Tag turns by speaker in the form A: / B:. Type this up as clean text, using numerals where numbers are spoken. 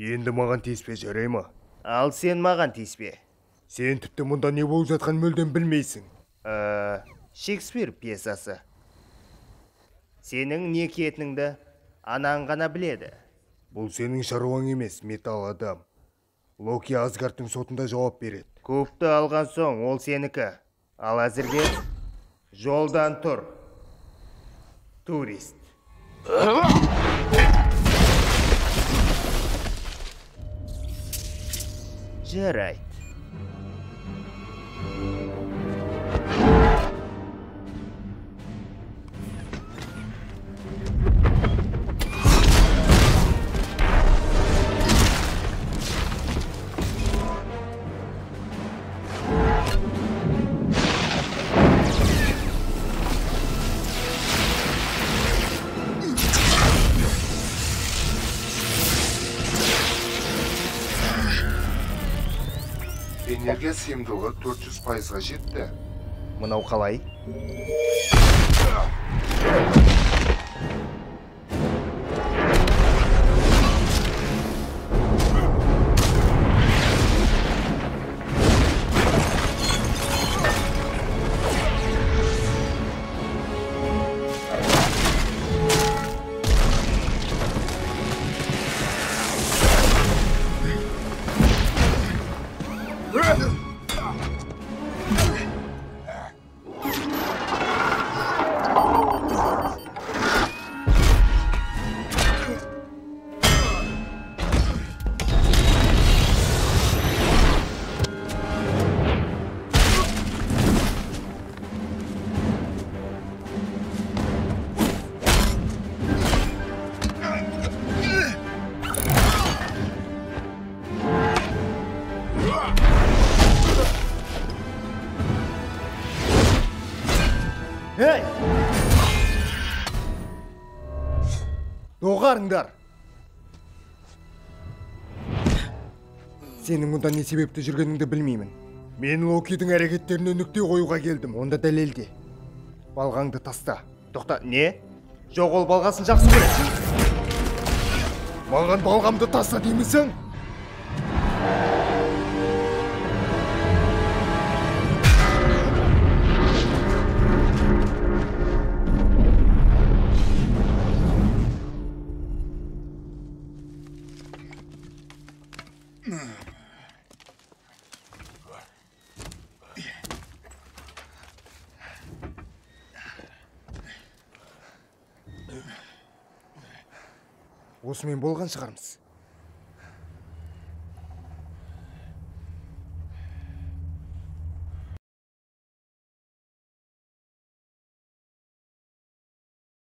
A: Енді маған тиіспе, жарай ма?
B: Ал сен маған тиіспе.
A: Сен тіпті мұнда не болып жатқан мүлдем білмейсің.
B: Шекспир пьесасы. Сенің не кетініңді анаң ғана біледі.
A: Бұл сенің шаруаң емес, металл адам. Локи Асгардтың сотында жауап береді.
B: Көпті алған соң ол сенікі. Ал әзірге жолдан тұр. Турист. Жарайды.
A: Энергия сыйымдылығы 400%-ға жетті.
B: Мынау қалай? Ей! Доғарыңдар!
A: Сенің мұнда не себепті жүргеніңді білмеймін. Мен Локидің әрекеттеріне нүкте қоюға келдім.
B: Онда дәлелде. Балғаңды таста. Тоқта, не? Жоқ, ол балғасын жақсы көреді.
A: Маған балғамды таста деймісің? Осымен болған шығармыз.